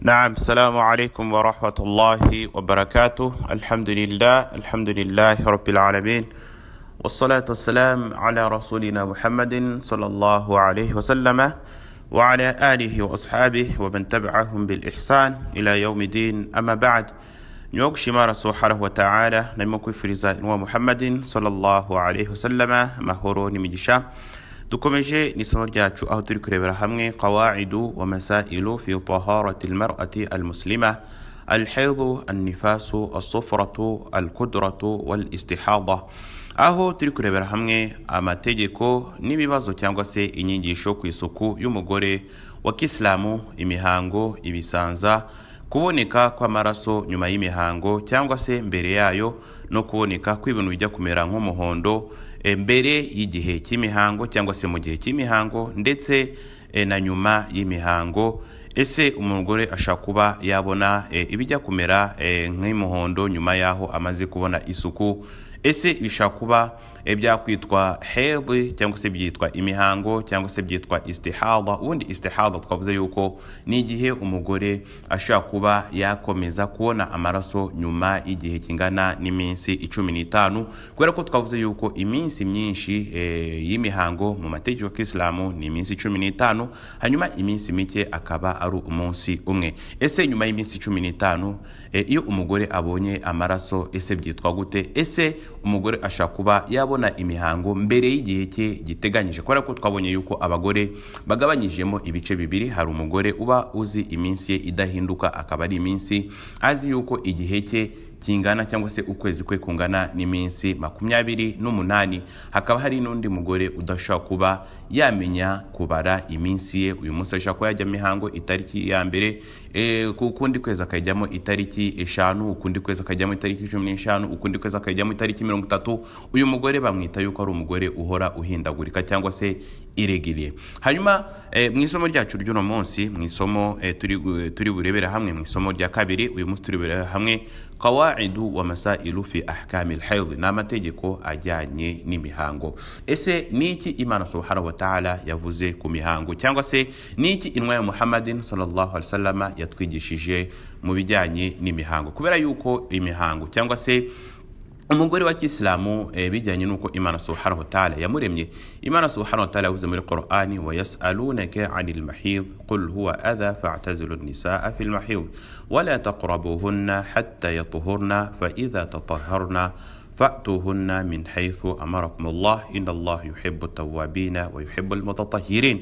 نعم السلام عليكم ورحمة الله وبركاته. الحمد لله رب العالمين، والصلاة والسلام على رسولنا محمد صلى الله عليه وسلم وعلى آله وأصحابه ومن تبعهم بالإحسان إلى يوم الدين. أما بعد، نيوك شمارة سبحانه وتعالى نمكو فرزاء ومحمد صلى الله عليه وسلم مهورو نمجيشا. dukomeje n'isomo ryacu aho turi kurebera hamwe qawaidu wa masailu fi taharati almar'ati almuslima alhayd annifas as-sufratu alqudratu walistihada, aho turi kurebera hamwe amategeko n'ibibazo cyangwa se inyigisho ku isuku y'umugore wa Kiislamu, imihango, ibisanza, kuboneka kw'amaraso nyuma y'imihango cyangwa se mbere yayo, no kuboneka kw'ibintu bijya kumera nk'umuhondo mbere y'igihe cy'imihango cyangwa se mu gihe cy'imihango, ndetse na nyuma y'imihango. Ese umugore ashaka kuba yabona ibijya kumera nk'umuhondo nyuma yaho amaze kubona isuku? Ese bishaka kuba byakwitwa hayd cyangwa se byitwa imihango cyangwa se byitwa istihada? Ubundi istihada twavuze yuko ni igihe umugore ashaka kuba yakomeza kubona amaraso nyuma y'igihe kingana n'iminsi 15, kubera ko twavuze yuko iminsi myinshi y'imihango mu mategeko y'Islamu ni iminsi 15, hanyuma iminsi mike akaba ari umunsi umwe. Ese nyuma y'iminsi 15 iyo umugore abonye amaraso, ese byitwa gute? Ese umugore ashaka kuba yabona imihango mbere y'igihe cye giteganyije, kubera ko twabonye yuko abagore bagabanyijemo ibice bibiri. Hari umugore uba uzi iminsi ye idahinduka, akaba ari iminsi azi yuko igihe cye kingana cyangwa se ukwezi kwe kungana n'iminsi 28. Hakaba hari n'undi mugore udashaka kuba yamenya kubara iminsi ye. Uyu munsi ashaka kuba yajya mihango itariki ya mbere, kukundi kwezi akajyamo itariki 5, ukundi kwezi akajyamo itariki 15, ukundi kwezi akajyamo itariki 30. Uyu mugore bamwita yuko ari umugore uhora uhindagurika cyangwa se irregilier. Hanyuma mu isomo ryacu ry'uno munsi, mu isomo turi burebera hamwe, mu isomo rya kabiri, uyu munsi turi burebera hamwe qawaidu wa masailu fi ahkamil hayd, n'amategeko ajyanye n'imihango. Ese niki Imana subhanahu wa ta'ala yavuze ku mihango, cyangwa se niki inwa ya Muhammadin sallallahu alaihi wasallam yatwigishije mu bijyanye n'imihango? Kubera yuko imihango cyangwa se umugore wa Kiislamu bijyanye nuko Imana subhanahu wa ta'ala yamuremye. Imana subhanahu wa ta'ala yavuze muri Qur'ani, wa yas'alunaka 'anil mahid qul huwa adha fa'tazilu an-nisaa fil mahid wa la taqrabuhunna hatta yatahharna fa idha tatahharna fa'tuhunna min haythu amarakum Allah inna Allah yuhibbu at-tawwabina wa yuhibbu al-mutatahhirin.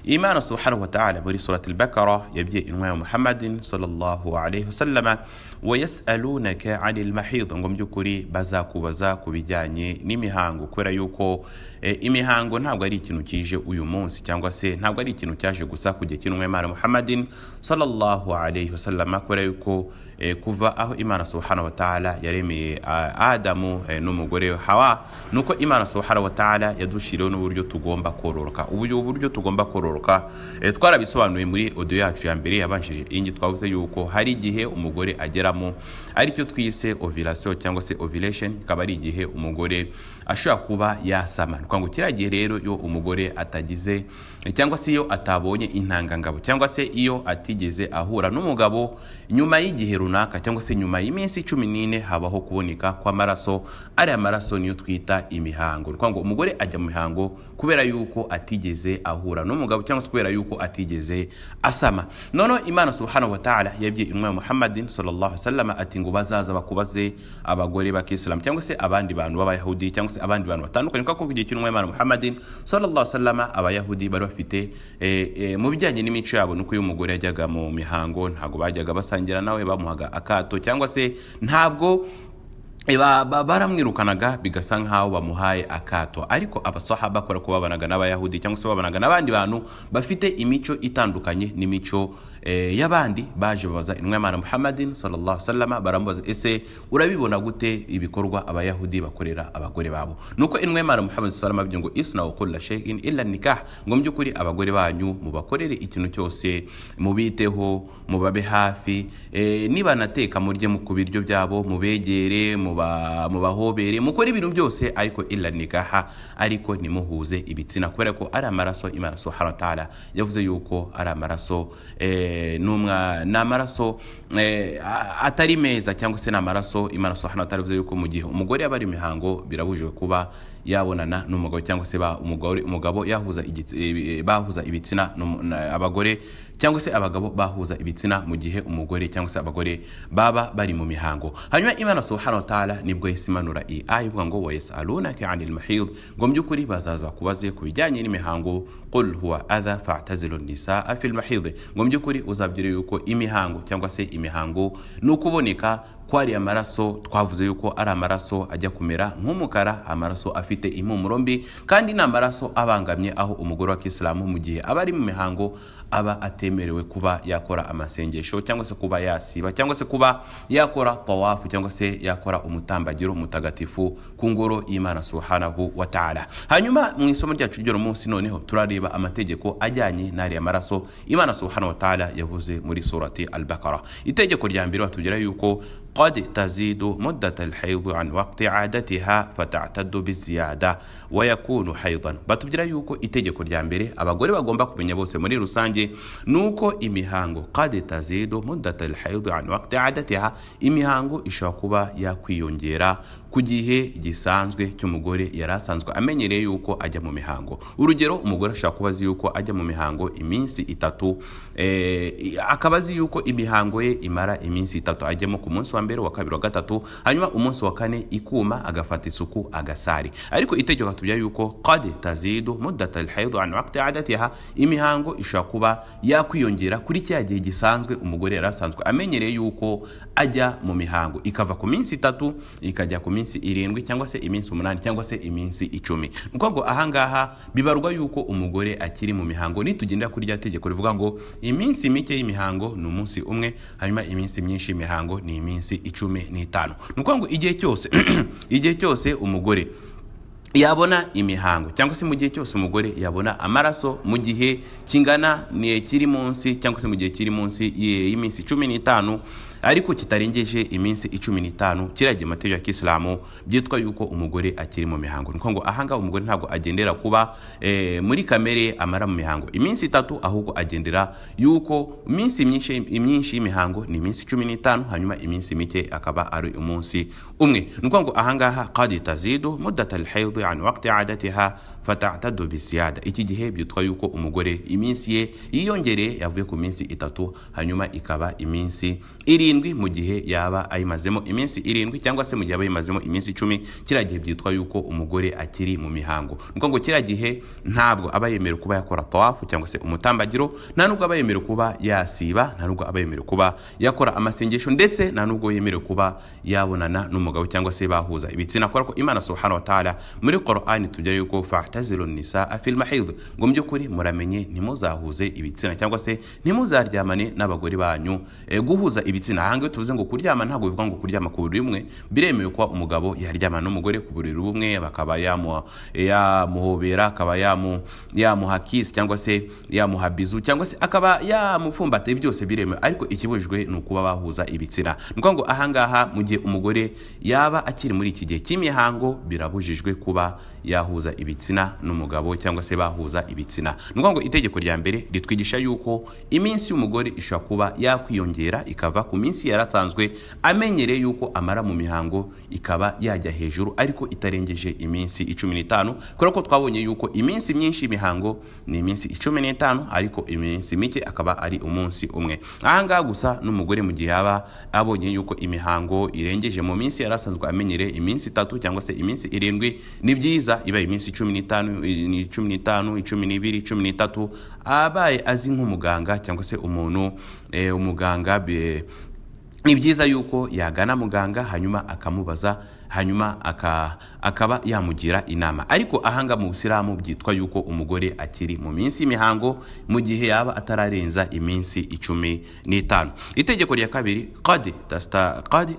Imana subhanahu wa ta'ala muri surati al-Baqara yabye inwa ya Muhammadin sallallahu alayhi wasallam, wa yas'alunaka 'anil mahid, ngo byukuri bazakubaza kubijyanye n'imihango. Kubera yuko imihango ntabwo ari ikintu kije uyu munsi, cyangwa se ntabwo ari ikintu cyaje gusa kujya kinwa Imana Muhammadin sallallahu alayhi wasallam. Kubera yuko kuva aho Imana subhanahu wa ta'ala yaremeye Adamu n'umugore Hawa, nuko Imana subhanahu wa ta'ala yadushiriyeho n'uburyo tugomba kororoka. Uburyo tugomba kororoka twarabisobanuye muri audio yacu ya mbere yabanshije ingi. Twavuze yuko hari igihe umugore ageramo ari cyo twise ovulation cyangwa se ovulation, kaba ari igihe umugore ashobora kuba yasama. Ngo kiragiye rero iyo umugore atagize cyangwa se iyo atabonye intangangabo, cyangwa se iyo atigeze ahura n'umugabo nyuma y'igihe runaka, cyangwa se nyuma y'iminsi 14, habaho kuboneka kw'amaraso. Ari amaraso niyo twita imihango. Ngo umugore ajya mu mihango kubera yuko atigeze ahura n'umugabo, cyangwa se kubera yuko atigeze asama. Nono Imana subhanahu wa ta'ala yabye inwa Muhammadin sallallahu alaihi wasallam ati ngo bazaza bakubaze abagore ba Kiislamu cyangwa se abandi bantu b'abayahudi cyangwa se abandi bantu batandukanye, kuko kugiye kinwa Imana Muhammadin sallallahu alaihi wasallam abayahudi bari bafite mu bijyanye n'imico yabo, nuko uyu mugore yajyaga mu mihango ntago bajyaga basangira nawe, bamuhaga akato, cyangwa se ntabwo baramwirukanaga bigasa nkaho bamuhaye akato. Ariko abasahaba bakora ko babanaga n'abayahudi cyangwa se babanaga n'abandi bantu bafite imico itandukanye n'imico y'abandi, baje babaza inwa y'Imana Muhammadin sallallahu alaihi wasallam, baramubaza ese urabibona gute ibikorwa abayahudi bakorera abagore babo? Nuko inwa y'Imana Muhammadin sallallahu alaihi wasallam ngo isna wa kullu shay'in illa nikah, ngo byukuri abagore banyu mubakorere ikintu cyose, mubiteho, mubabe hafi, niba nateka murye mu kubiryo byabo, mubegere, mubahobere, mukora ibintu byose, ariko illa nikaha, ariko nimuhuze ibitsina, kubera ko ari amaraso Imana subhanahu wa ta'ala yavuze yuko ari amaraso n'amaraso atari meza, cyangwa se n'amaraso Imana subhanahu wa ta'ala bivuze yuko mu gihe umugore yaba ari imihango birabujijwe kuba yabonana n'umugabo, cyangwa se umugabo bahuza ibitsina abagore, cyangwa se abagabo bahuza ibitsina mu gihe umugore cyangwa se abagore baba bari mu mihango. Hanyuma Imana subhanahu wa ta'ala nibwo yasimanura ivuga ngo wa yasalunaka 'anil mahid, ngo byukuri bazaza bakubaze ku bijyanye n'imihango, qul huwa adha fa'tazilu an-nisaa fil mahid, ngo byukuri uzabyire yuko imihango cyangwa se imihango nukuboneka kwari amaraso, twavuze yuko ari amaraso ajya kumera nk'umukara, amaraso afite impumuro mbi, kandi n'amaraso abangamye, aho umugore wa Kisilamu mu gihe aba ari mu mihango aba atemerewe kuba yakora amasengesho, cyangwa se kuba yasiba, cyangwa se kuba yakora tawafu, cyangwa se yakora umutambagiro mutagatifu ku ngoro y'Imana subhanahu wa ta'ala. Hanyuma mu isomo ryacu ry'uno munsi noneho turareba amategeko ajyanye n'ari amaraso Imana subhanahu wa ta'ala yavuze muri surati al-Baqara. Itegeko rya mbere batubwira yuko قد تزيد مدة الحيض عن وقت عادتها فتعتد بالزيادة ويكون حيضا. batubwira yuko itegeko rya mbere abagore bagomba kumenya bose muri rusange nuko imihango قد تزيد مدة الحيض عن وقت عادتها, imihango ishobora kuba yakwiyongera ku gihe gisanzwe cy'umugore yari asanzwe amenyereye yuko ajya mu mihango. Urugero, umugore ashobora kuba azi yuko ajya mu mihango iminsi 3, akaba azi yuko imihango ye imara iminsi 3, ajyemo ku munsi wa mbere, wa kabiri, wa gatatu, hanyuma umunsi wa kane ikuma agafata isuku agasari. Ariko itegeko atubwira yuko qad tazidu muddat al-hayd an waqti adatiha, imihango ishobora kuba yakwiyongera kuri cya gihe gisanzwe umugore yari asanzwe amenyereye yuko ajya mu mihango, ikava ku minsi 3 ikajya ku minsi 7, cyangwa se iminsi 8, cyangwa se iminsi 10. Nuko ngo ahangaha bibarwa yuko umugore akiri mu mihango, nitugendera kuri rya tegeko rivuga ngo iminsi mike y'imihango ni umunsi umwe, hanyuma iminsi myinshi y'imihango ni iminsi 15. Nuko ngo igihe cyose umugore yabona imihango, cyangwa se mu gihe cyose umugore yabona amaraso mu gihe kingana kiri munsi, cyangwa se mu gihe kiri munsi y'iminsi 15 ariko kitarengeje iminsi 15, kiragiye amategeko ya Kisilamu byitwa yuko umugore akiri mu mihango. Nuko ngo ahanga umugore ntago agendera kuba muri kamere amara mu mihango iminsi 3, ahubwo agendera yuko iminsi myinshi y'imihango ni iminsi 15, hanyuma iminsi mike akaba ari umunsi umwe. Nuko ngo ahangaha qad tazidu muddat al-hayd an waqti adatiha fata'tadu bisiyada, iki gihe byitwa yuko umugore iminsi ye yiyongereye yavuye ku minsi 3, hanyuma ikaba iminsi 7 mu gihe yaba ayimazemo iminsi 7, cyangwa se mu gihe yaba ayimazemo iminsi 10, kira gihe byitwa yuko umugore akiri mu mihango. Nuko ngo kira gihe ntabwo aba yemerewe kuba yakora tawafu cyangwa se umutambagiro, nta nubwo aba yemerewe kuba yasiba, nta nubwo aba yemerewe kuba yakora amasengesho, ndetse nta nubwo yemerewe kuba yabonana n'umugabo cyangwa se bahuza ibitsina, kuko Imana subhanahu wa ta'ala muri Qur'ani tujya yuko fa'tazilu an-nisaa fil mahid, ngo byukuri muramenye ntimuzahuze ibitsina, cyangwa se ntimuzaryamane n'abagore banyu. Guhuza ibitsina hange tuvuze ngo kuryama ntago bivuga ngo kuryama ku buriri bumwe, biremewe kuba umugabo yaryamana n'umugore ku buriri bumwe, bakaba yamuhobera, akaba yamuha kiss, cyangwa se yamuha bizu, cyangwa se akaba yamufumbata, byose biremewe, ariko ikibujijwe ni ukuba bahuza ibitsina. Nuko ngo ahangaha mu gihe umugore yaba akiri muri iki gihe cy'imihango birabujijwe kuba yahuza ibitsina n'umugabo, cyangwa se bahuza ibitsina. Nuko ngo itegeko rya mbere ritwigisha yuko iminsi y'umugore ishobora kuba yakwiyongera ikava ku minsi yarasanzwe amenyereye yuko amara mu mihango, ikaba yajya hejuru ariko itarengeje iminsi 15, kuko twabonye yuko iminsi myinshi y'imihango ni iminsi 15, ariko iminsi mike akaba ari umunsi umwe. Ahangaha gusa n'umugore mu gihe yaba abonye yuko imihango irengeje mu minsi yarasanzwe amenyereye iminsi 3 cyangwa se iminsi 7, ni byiza iba iminsi 15, 12, 13, abaye azi nk'umuganga cyangwa se umuganga ni byiza yuko yagana muganga hanyuma akamubaza, hanyuma akaba yamugira inama. Ariko ahanga mu Islamu byitwa yuko umugore akiri mu minsi y'imihango mu gihe yaba atararenza iminsi 15. Itegeko rya kabiri qad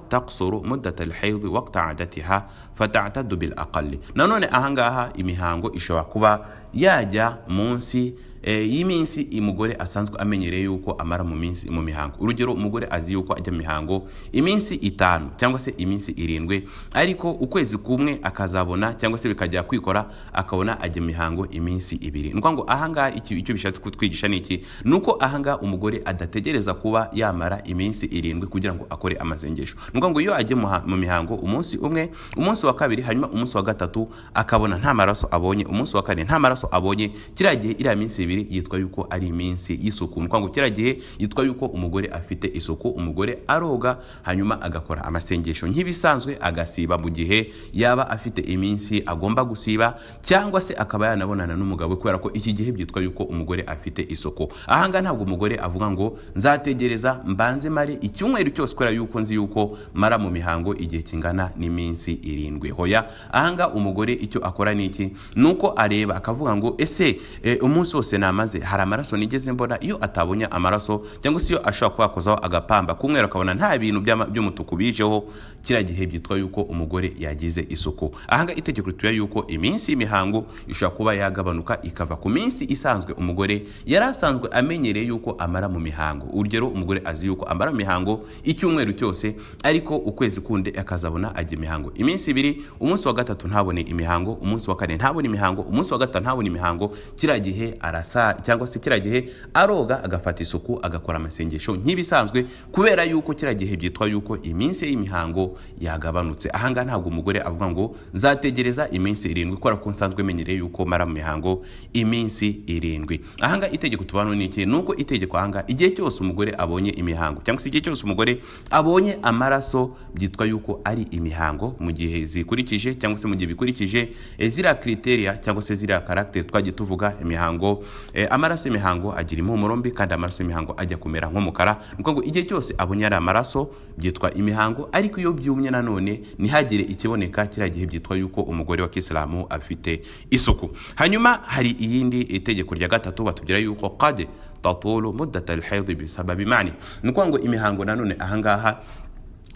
taqsuru muddat al-hayd waqta adatiha fata'tadu bil aqall. Nanone ahangaha imihango ishobora kuba yajya munsi y'iminsi umugore asanzwe amenyereye yuko amara mu mihango. Urugero, umugore azi yuko ajya mu mihango iminsi 5 cyangwa se iminsi 7, ariko ukwezi kumwe akazabona cyangwa se bikajya kwikora akabona ajya mihango iminsi 2. Ngo ahangaha icyo bishatse kutwigisha niki nuko ahangaha umugore adategereza kuba yamara iminsi 7 kugira ngo akore amasengesho. Ngo iyo ajye mu mihango umunsi umwe, umunsi wa kabiri, hanyuma umunsi wa gatatu akabona nta maraso abonye, umunsi wa kane nta maraso abonye, kiragiye iriya minsi 2 yitwa yuko ari iminsi y'isuku. Ngo kiragiye yitwa yuko umugore afite isuku, umugore aroga hanyuma agakora amasengesho nk'ibisanzwe, agasiba mu gihe yaba afite iminsi agomba gusiba, cyangwa se akaba yanabonana n'umugabo kubera ko iki gihe byitwa yuko umugore afite isuku. Ahanga ntabwo umugore avuga ngo nzategereza mbanze mare icyumweru cyose kubera yuko nzi yuko mara mu mihango igihe kingana n'iminsi 7. Hoya, ahanga umugore icyo akora niki nuko areba akavuga ngo ese umunsi wose namaze hari amaraso nigeze mbona. Iyo atabonye amaraso cyangwa se iyo ashaka kwakozaho agapamba kumwera akabona nta bintu by'umutuku bijeho, kira gihe byitwa yuko umugore yagize isuku. Ahanga itegeko rituya yuko iminsi y'imihango ishobora kuba yagabanuka ikava ku minsi isanzwe umugore yarasanzwe amenyereye yuko amara mu mihango. Urugero, umugore azi yuko amara mu mihango icyumweru cyose, ariko ukwezi kunde akazabona ajya imihango iminsi 2, umunsi wa gatatu ntabone imihango, umunsi wa kane ntabone imihango, umunsi wa gatatu ntabone imihango, kira gihe arasa cyangwa se kira gihe aroga agafata isuku agakora amasengesho nk'ibisanzwe kubera yuko kira gihe byitwa yuko iminsi y'imihango yagabanutse. Ahanga ntabwo umugore avuga ngo nzategereza iminsi 7 kubera ko nsanzwe menyereye yuko mara mu mihango iminsi 7. Ahanga itegeko tubano niki nuko itegeko ahanga igihe cyose umugore abonye imihango cyangwa se igihe cyose umugore abonye amaraso byitwa yuko ari imihango mu gihe zikurikije cyangwa se mu gihe bikurikije zira criteria cyangwa se zira character twagiye tuvuga imihango. Amaraso y'imihango agira impumuro mbi kandi amaraso y'imihango ajya kumera nk'umukara. Ngo igihe cyose abonye ari amaraso byitwa imihango, ariko iyo byumye nanone ntihagire ikiboneka, kira gihe byitwa yuko umugore wa Kisilamu afite isuku. Hanyuma hari iyindi itegeko rya gatatu batubwira yuko qad tatulu muddat al-hayd bisababi mani. Ngo imihango nanone ahangaha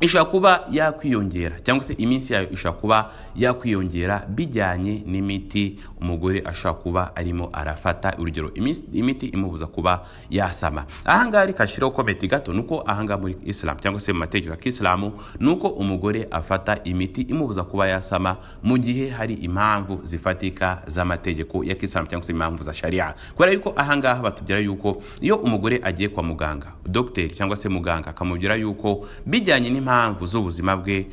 ishobora kuba yakwiyongera cyangwa se iminsi yayo ishobora kuba yakwiyongera bijyanye n'imiti umugore ashobora kuba arimo arafata. Urugero, imiti imubuza kuba yasama. Ahanga rikashiraho kometi gato nuko ahanga muri Islam cyangwa se mu mategeko ya Kisilamu nuko umugore afata imiti imubuza kuba yasama mu gihe hari impamvu zifatika z'amategeko ya Kisilamu cyangwa se impamvu za sharia. Kubera yuko ahanga batubwira yuko iyo umugore agiye kwa muganga, doctor cyangwa se muganga akamubwira yuko bijyanye impamvu z'ubuzima bwe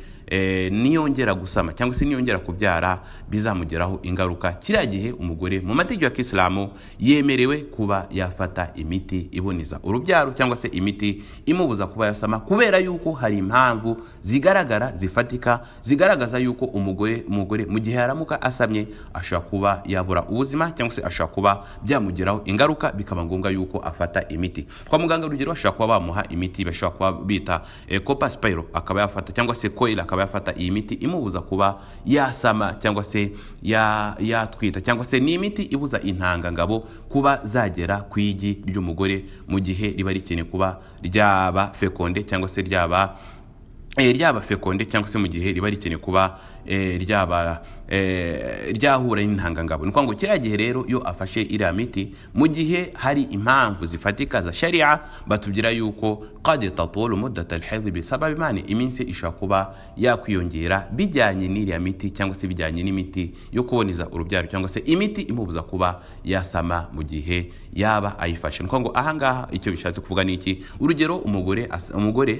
niyongera gusama cyangwa se niyongera kubyara bizamugeraho ingaruka, kira gihe umugore mu mategeko ya Kisilamu yemerewe kuba yafata imiti iboniza urubyaro cyangwa se imiti imubuza kuba yasama, kubera yuko hari impamvu zigaragara zifatika zigaragaza yuko umugore mu gihe yaramuka asamye ashobora kuba yabura ubuzima cyangwa se ashobora kuba byamugeraho ingaruka, bikaba ngombwa yuko afata imiti. Kwa muganga urugero ashobora kuba bamuha imiti bashobora kuba bita Copaspiro akaba yafata cyangwa se Coil akaba yafata iyi miti imubuza kuba yasama cyangwa se yatwita, cyangwa se ni imiti ibuza intangangabo kuba zagera ku igi ry'umugore mu gihe riba rikeneye kuba ryaba fekonde cyangwa se ryaba fekonde cyangwa se mu gihe riba rikeneye kuba ryahura n'intangangabo. Ngo kiriya gihe rero iyo afashe iriya miti mu gihe hari impamvu zifatika za sharia batubwira yuko qad tatulu muddat al-hayd bisababi mani, iminsi ishobora kuba yakwiyongera bijyanye n'iriya miti cyangwa se bijyanye n'imiti yo kuboneza urubyaro cyangwa se imiti imubuza kuba yasama mu gihe yaba ayifashe. Ngo ahangaha icyo bishatse kuvuga niki, urugero umugore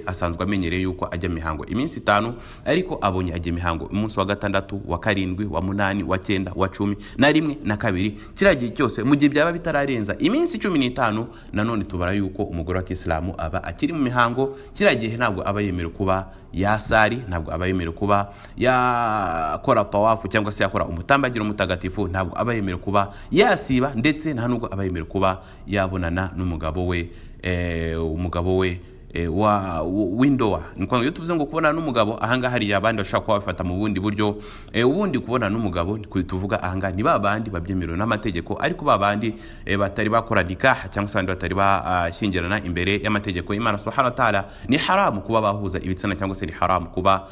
asanzwe amenyereye yuko ajya mihango iminsi 5, ariko abonye ajya mihango umunsi wa gatandatu, wa karindwi, wa munani, wa 9, wa 10 na rimwe na kabiri, kira gihe cyose mu gihe byaba bitararenza iminsi 15 nanone tubara yuko umugore wa Kisilamu aba akiri mu mihango. Kira gihe ntabwo aba yemerewe kuba yasari, ntabwo aba yemerewe kuba yakora tawafu cyangwa se yakora umutambagiro mutagatifu, ntabwo aba yemerewe kuba yasiba, ndetse nta nubwo aba yemerewe kuba yabonana n'umugabo we windowa. Iyo tuvuze ngo kubona n'umugabo ahanga hari abandi bashaka kuba bafata mu bundi buryo, ubundi kubona n'umugabo tuvuga ahanga ni babandi babyemerewe n'amategeko, ariko babandi batari bakora nikah cyangwa se batari bashyingirana imbere y'amategeko y'Imana Subhanahu wa Ta'ala, ni haramu kuba bahuza ibitsina cyangwa se ni haramu kuba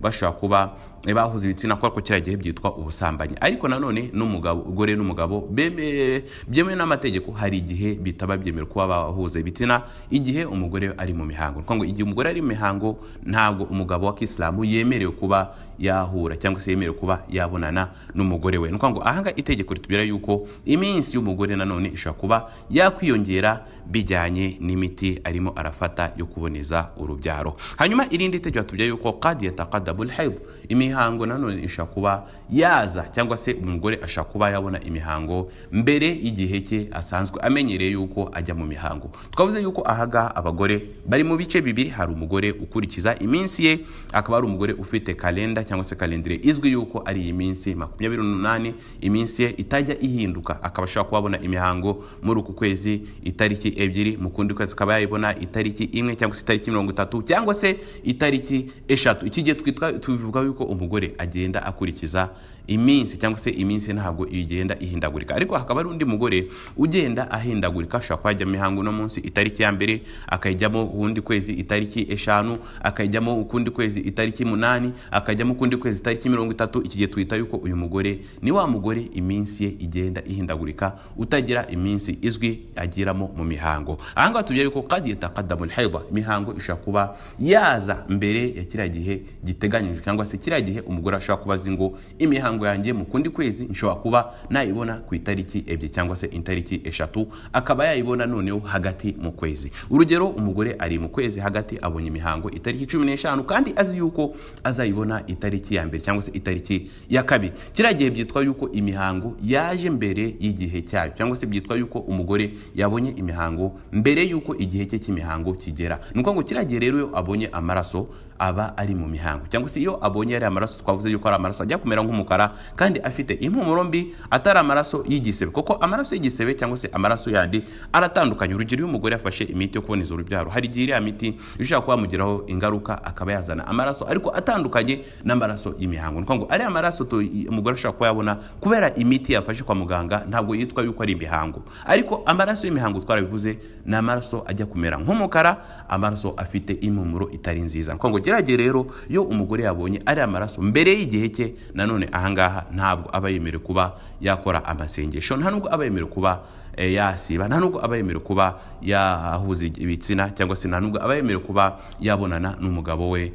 bashaka kuba bahuza ibitsina ko kiriya gihe byitwa ubusambanyi. Ariko nanone n'umugore n'umugabo byemewe n'amategeko hari igihe bitaba byemewe kuba bahuza ibitsina igihe umugore ari mu mihango. Ngo igihe umugore ari mu mihango ntabwo umugabo wa Kisilamu yemerewe kuba yahura cyangwa se yemerewe kuba yabonana n'umugore we. Ngo ahanga itegeko ritubwira yuko iminsi y'umugore nanone ishobora kuba yakwiyongera bijyanye n'imiti arimo arafata yo kuboneza urubyaro. Hanyuma irindi tegeko tubwira yuko qad yataqaddamu al-hayd, imihango nanone ishobora kuba yaza cyangwa se umugore ashobora kuba yabona imihango mbere y'igihe cye asanzwe amenyereye yuko ajya mu mihango. Twavuze yuko ahaga abagore bari mu bice bibiri, hari umugore ukurikiza iminsi ye, akaba ari umugore ufite kalenda cyangwa se kalendire izwi yuko ari iyi minsi 28 iminsi ye itajya ihinduka, akaba ashobora kubabona imihango muri uku kwezi itariki 2, mu kundi kwezi akaba yayibona itariki 1 cyangwa se itariki 30 cyangwa se itariki 3. Iki gihe tubivuga yuko umugore agenda akurikiza iminsi cyangwa se iminsi ntabwo igenda ihindagurika. Ariko hakaba ari undi mugore ugenda ahindagurika, ashobora kwajya mihango no munsi itariki ya mbere, akajyamo ubundi kwezi itariki 5, akajyamo ukundi kwezi itariki 8, akajyamo ukundi kwezi itariki 30. Iki gihe twita yuko uyu mugore ni wa mugore iminsi ye igenda ihindagurika, utagira iminsi izwi agiramo mu mihango. Ahanga tubye yuko qad yataqaddamu al-hayd, mihango ishobora kuba yaza mbere ya kiriya gihe giteganyijwe cyangwa se kiriya gihe umugore ashobora kuba azi ngo imihango yanjye mu kundi kwezi nshobora kuba nayibona ku itariki 2 cyangwa se itariki 3, akaba yayibona noneho hagati mu kwezi. Urugero, umugore ari mu kwezi hagati abonye imihango itariki 15 kandi azi yuko azayibona itariki ya mbere cyangwa se itariki ya 2. Kiriya gihe byitwa yuko imihango yaje mbere y'igihe cyayo, cyangwa se byitwa yuko umugore yabonye imihango mbere yuko igihe cye cy'imihango kigera. Nuko ngo kiriya gihe rero iyo abonye amaraso aba ari mu mihango, cyangwa se iyo abonye ari amaraso twavuze yuko ari amaraso ajya kumera nk'umukara kandi afite impumuro mbi, atari amaraso y'igisebe, kuko amaraso y'igisebe cyangwa se amaraso yandi aratandukanye. Urugero, iyo umugore afashe imiti yo kuboneza urubyaro, hari igihe iriya miti ishobora kuba mugiraho ingaruka akaba yazana amaraso ariko atandukanye n'amaraso y'imihango. Nuko ngo ari amaraso umugore ashobora kuba yabona kubera imiti yafashe kwa muganga, ntabwo yitwa yuko ari imihango. Ariko amaraso y'imihango twarabivuze ni amaraso ajya kumera nk'umukara, amaraso afite impumuro itari nziza. Nuko ngo gerage rero iyo umugore yabonye ari amaraso mbere y'igihe cye, nanone ahangaha ntabwo aba yemerewe kuba yakora amasengesho, nta nubwo aba yemerewe kuba yasiba, nta nubwo aba yemerewe kuba yahuza ibitsina cyangwa se nta nubwo aba yemerewe kuba yabonana n'umugabo we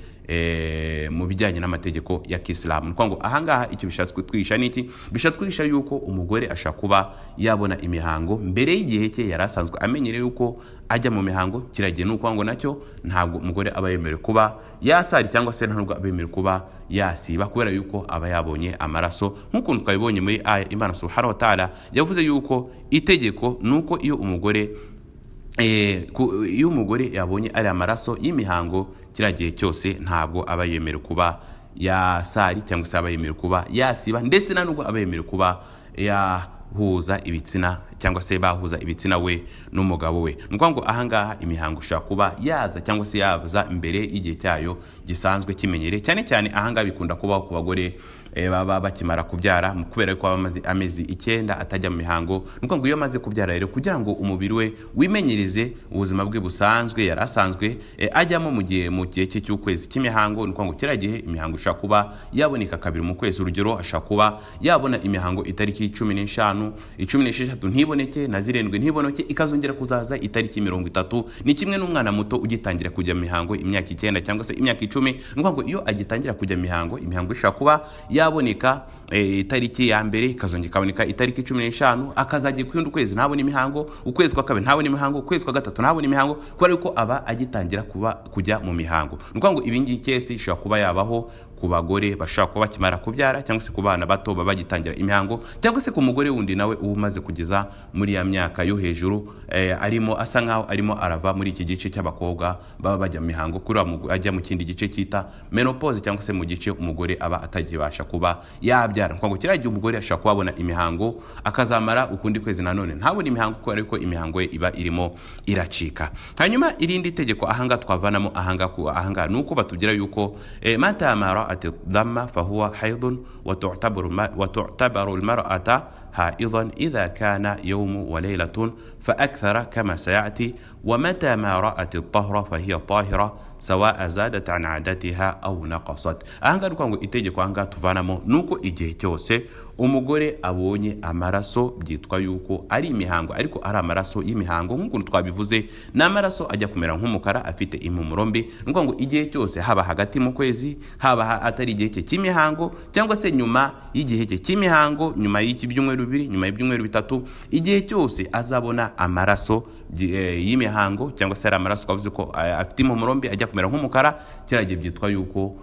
mu bijyanye n'amategeko ya Kisilamu. Nuko ngo ahangaha icyo bishatse kutwisha niki, bishatse kwisha yuko umugore ashaka kuba yabona imihango mbere y'igihe cye yari asanzwe amenyereye yuko ajya mu mihango. Kiragiye nuko ngo nacyo ntabwo umugore aba yemerewe kuba yasari cyangwa se nta nubwo aba yemerewe kuba yasiba, kubera yuko aba yabonye amaraso. Nk'uko twabibonye muri aya, Imana subhanahu wa ta'ala yavuze yuko itegeko nuko iyo umugore yabonye ari amaraso y'imihango kiriya gihe cyose ntabwo aba yemerewe kuba yasari cyangwa se aba yemerewe kuba yasiba, ndetse na nubwo aba yemerewe kuba yahuza ibitsina cyangwa se bahuza ibitsina we n'umugabo we. Nuko ngo ahangaha imihango ishobora kuba yaza cyangwa se yaza imbere y'igihe cyayo gisanzwe kimenyereye. Cyane cyane ahangaha bikunda kubaho ku bagore baba bakimara kubyara, kubera ko bamaze amezi 9 atajya mu mihango. Nuko ngo iyo amaze kubyara rero kugira ngo umubiri we wimenyereze ubuzima bwe busanzwe yari asanzwe ajyamo mu gihe cye cy'ukwezi cy'imihango. Nuko ngo kiriya gihe imihango ishobora kuba yaboneka kabiri mu kwezi. Urugero, ashobora kuba yabona imihango itariki 15, 16 ntiboneke, na 7 ntiboneke, ikazongera kuzaza itariki 30. Ni kimwe n'umwana muto ugitangira kujya mu mihango imyaka 9 cyangwa se imyaka 10. Nuko ngo iyo agitangira kujya mu mihango, imihango ishobora kuba yaboneka itariki ya mbere, ikazongera ikaboneka itariki 15, akazagiye ku yundi kwezi ntabone imihango, ukwezi kwa kabiri ntabone imihango, ukwezi kwa gatatu ntabone imihango, kubera yuko aba agitangira kujya mu mihango. Nuko ngo ibingi kesi ishobora kuba yabaho ku bagore bashaka kuba bakimara kubyara cyangwa se ku bana bato baba bagitangira imihango, cyangwa se ku mugore wundi nawe umaze kugeza muri ya myaka yo hejuru, arimo asa nkaho arimo arava muri iki gice cy'abakobwa baba bajya mu mihango, kuri ajya mu kindi gice cyita menopause cyangwa se mu gice umugore aba atagibasha kuba yabyara. Ngo kiriya gihe umugore ashaka kubabona imihango akazamara ukundi kwezi nanone ntabone imihango, kubera yuko imihango ye iba irimo iracika. Hanyuma irindi tegeko ahanga twavanamo ahanga nuko batubwira yuko mata mara atdhamma fahuwa haidun wa tu'tabaru almar'ata حائضا إذا كان يوم وليلة فأكثر كما سيأتي، ومتى ما رأت الطهر فهي طاهرة سواء زادت عن عادتها أو نقصت. أهanga nuko itegeko anga tuvanamo nuko igihe cyose umugore abonye amaraso byitwa yuko ari imihango, ariko ari amaraso y'imihango nk'uko twabivuze, n'amaraso ajya kumera nk'umukara afite impumuro mbi. Nuko ngo igihe cyose haba hagati mu kwezi, haba atari igihe cye cy'imihango, cyangwa se nyuma y'igihe cye cy'imihango, nyuma y'iki byumweru bibiri, nyuma y'ibyumweru bitatu, igihe cyose azabona amaraso y'imihango cyangwa se ari amaraso twavuze ko afite impumuro mbi ajya kumera nk'umukara, kiragiye byitwa yuko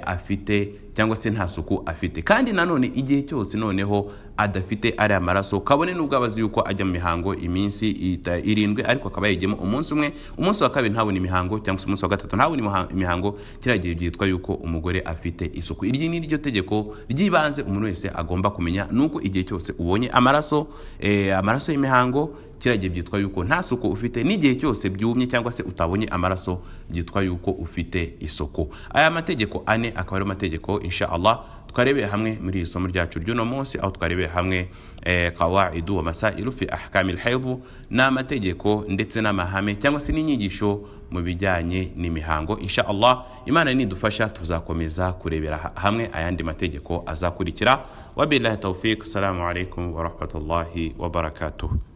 afite cyangwa se nta suku afite. Kandi nanone igihe cyose noneho adafite ari amaraso, kabone nubwo abazi yuko ajya mu mihango iminsi 7 ariko akaba yigemo umunsi umwe, umunsi wa kabiri ntabone imihango cyangwa se umunsi wa gatatu ntabone imihango, kiragiye byitwa yuko umugore afite isuku. Iri ni ryo tegeko ryibanze umuntu wese agomba kumenya, nuko igihe cyose ubonye amaraso y'imihango kiragiye byitwa yuko nta suku ufite, n'igihe cyose byumye cyangwa se utabonye amaraso byitwa yuko ufite isuku. Aya mategeko ane akaba ari amategeko insha Allah twarebeye hamwe muri isomo ryacu ry'uno munsi, aho twarebeye hamwe qawaidu wa masailu fi ahkamil hayd, n'amategeko ndetse n'amahame cyangwa se n'inyigisho mu bijyanye n'imihango. Insha Allah Imana nidufasha tuzakomeza kurebera hamwe ayandi mategeko azakurikira. Wabillahi tawfiq. Assalamu alaikum wa rahmatullahi wa barakatuh.